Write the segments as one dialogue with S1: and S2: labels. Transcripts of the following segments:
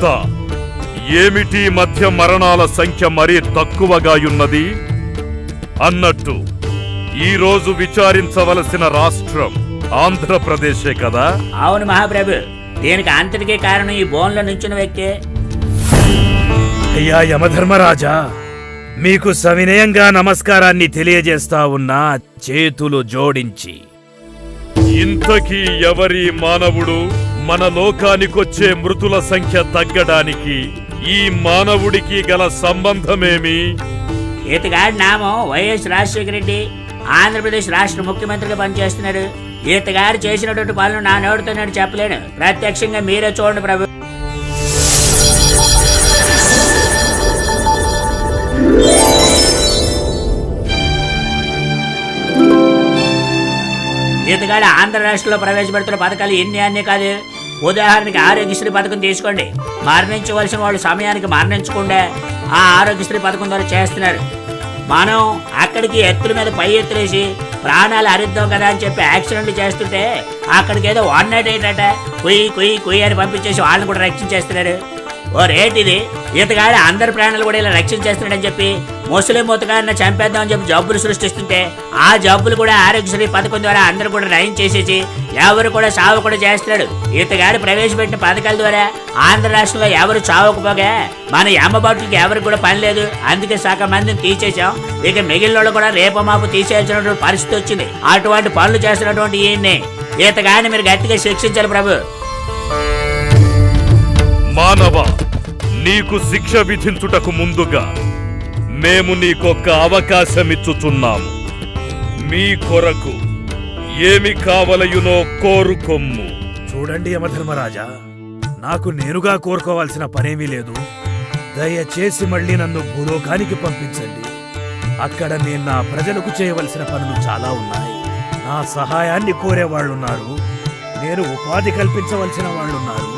S1: ఎంత? ఏమిటి మధ్య మరణాల సంఖ్య మరీ తక్కువగాయున్నది? అన్నట్టు ఈరోజు విచారించవలసిన రాష్ట్రం ఆంధ్రప్రదేశే కదా?
S2: అవును మహాప్రభు, దీనికి అంతటికే కారణం ఈ బోన్లో నుంచిన వ్యక్తే.
S3: అయ్యా యమధర్మరాజా, మీకు సవినయంగా నమస్కారాన్ని తెలియజేస్తా ఉన్నా, చేతులు జోడించి.
S1: ఇంతకీ ఎవరి మానవుడు? మన లోకానికొచ్చే మృతుల సంఖ్య తగ్గడానికి ఈ మానవుడికి గల సంబంధమేమి?
S2: ఈతగాడి నామం వైఎస్ రాజశేఖర రెడ్డి, ఆంధ్రప్రదేశ్ రాష్ట్ర ముఖ్యమంత్రిగా పనిచేస్తున్నాడు. ఈతగాడు చేసినటువంటి పనులు నా నోటితో నేను చెప్పలేను, ప్రత్యక్షంగా మీరే చూడండి ప్రభు. ఈతగాడు ఆంధ్ర రాష్ట్రంలో ప్రవేశపెడుతున్న పథకాలు ఎన్ని అన్నీ కాదు. ఉదాహరణకి ఆరోగ్యశ్రీ పథకం తీసుకోండి. మరణించవలసిన వాళ్ళు సమయానికి మరణించకుండా ఆ ఆరోగ్యశ్రీ పథకం ద్వారా చేస్తున్నారు. మనం అక్కడికి ఎత్తుల మీద పై ఎత్తులేసి ప్రాణాలు హరిద్దాం కదా అని చెప్పి యాక్సిడెంట్లు చేస్తుంటే అక్కడికి ఏదో 198 కుయ్యి కుయ్యి కుయ్యి అని పంపించేసి వాళ్ళని కూడా రక్షించేస్తున్నారు. ఓ రేటిది, ఈతగాడు అందరి ప్రాణాలు కూడా ఇలా రక్షించేస్తున్నాడని చెప్పి ముస్లిం ముతగాడిని చంపేద్దామని చెప్పి జబ్బులు సృష్టిస్తుంటే ఆ జబ్బులు కూడా ఆరోగ్యశ్రీ పథకం ద్వారా అందరూ కూడా నయం చేసేసి ఎవరు కూడా చావు కూడా చేస్తున్నాడు. ఈతగాడు ప్రవేశపెట్టిన పథకాల ద్వారా ఆంధ్ర రాష్ట్రంలో ఎవరు చావకపోగా మన అమ్మబాటులకి ఎవరికి కూడా పని లేదు. అందుకే సగం మందిని తీసేసాం. ఇక మిగిలిన కూడా రేపమాపు తీసేయాల్సినటువంటి పరిస్థితి వచ్చింది. అటువంటి పనులు చేస్తున్నటువంటి ఈయన్ని ఈతగాడిని మీరు గట్టిగా శిక్షించాలి ప్రభు.
S1: మానవ, నీకు శిక్ష విధించుటకు ముందుగా మేము నీకొక్క అవకాశమిచ్చుచున్నాము. మీ కొరకు ఏమి కావలయునో కోరుకొమ్ము.
S3: చూడండి యమధర్మరాజా, నాకు నేనుగా కోరుకోవాల్సిన పనేమీ లేదు. దయచేసి మళ్ళీ నన్ను భూలోకానికి పంపించండి. అక్కడ నేను నా ప్రజలకు చేయవలసిన పనులు చాలా ఉన్నాయి. నా సహాయాన్ని కోరేవాళ్లున్నారు, నేను ఉపాధి కల్పించవలసిన వాళ్ళున్నారు.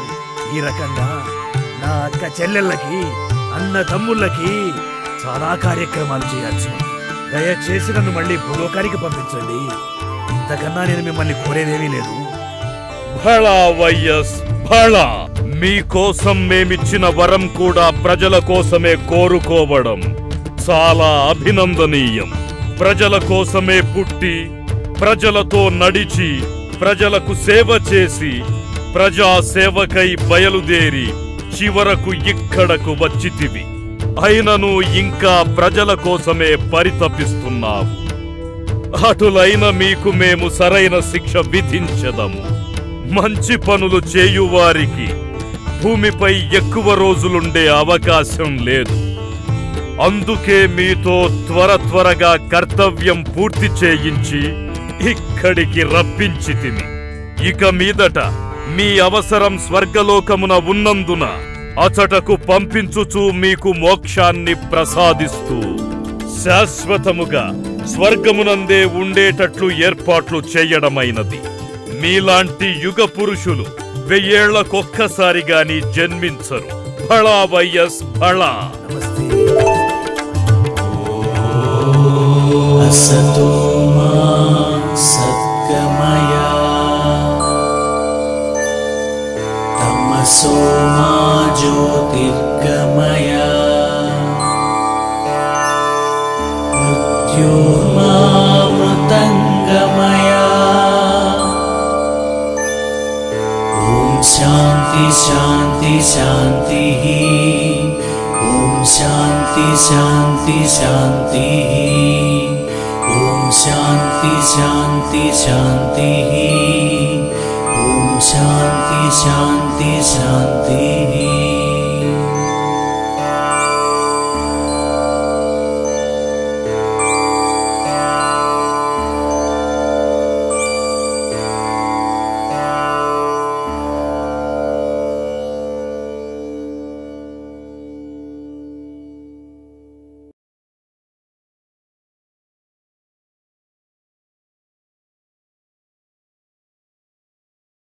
S3: ఈ రకంగా నా అక్క చెల్లెళ్ళకి, అన్న తమ్ముళ్ళకి చాలా కార్యక్రమాలు చేయాల్సి ఉంది. దయచేసి నన్ను మళ్ళీ భూలోకానికి పంపించండి. ఇంతకన్నా నేను మిమ్మల్ని కోరేదేమీ లేదు.
S1: భళా వైఎస్ భళా, మీకోసం మేమిచ్చిన వరం కూడా ప్రజల కోసమే కోరుకోవడం చాలా అభినందనీయం. ప్రజల కోసమే పుట్టి, ప్రజలతో నడిచి, ప్రజలకు సేవ చేసి, ప్రజా సేవకై బయలుదేరి చివరకు ఇక్కడకు వచ్చితివి. అయినను ఇంకా ప్రజల కోసమే పరితపిస్తున్నావు. అటులైన మీకు మేము సరైన శిక్ష విధించదము. మంచి పనులు చేయువారికి భూమిపై ఎక్కువ రోజులుండే అవకాశం లేదు. అందుకే మీతో త్వరగా కర్తవ్యం పూర్తి చేయించి ఇక్కడికి రప్పించితిమి. ఇక మీదట మీ అవసరం స్వర్గలోకమున ఉన్నందున అచటకు పంపించుచూ మీకు మోక్షాన్ని ప్రసాదిస్తూ శాశ్వతముగా స్వర్గమునందే ఉండేటట్లు ఏర్పాట్లు చేయడమైనది. మీలాంటి యుగ పురుషులు 1000 ఏళ్లకొక్కసారి గాని జన్మించరు. భళా వైఎస్ భళా.
S4: సద్గమయా తమసో మా జ్యోతిర్గమయా మృత్యోర్మామృతంగమయా. ఓం శాంతి శాంతి శాంతి. ఓం శాంతి శాంతి శాంతి. ఓం శాంతి శాంతి శాంతి. ఓం శాంతి శాంతి శాంతి.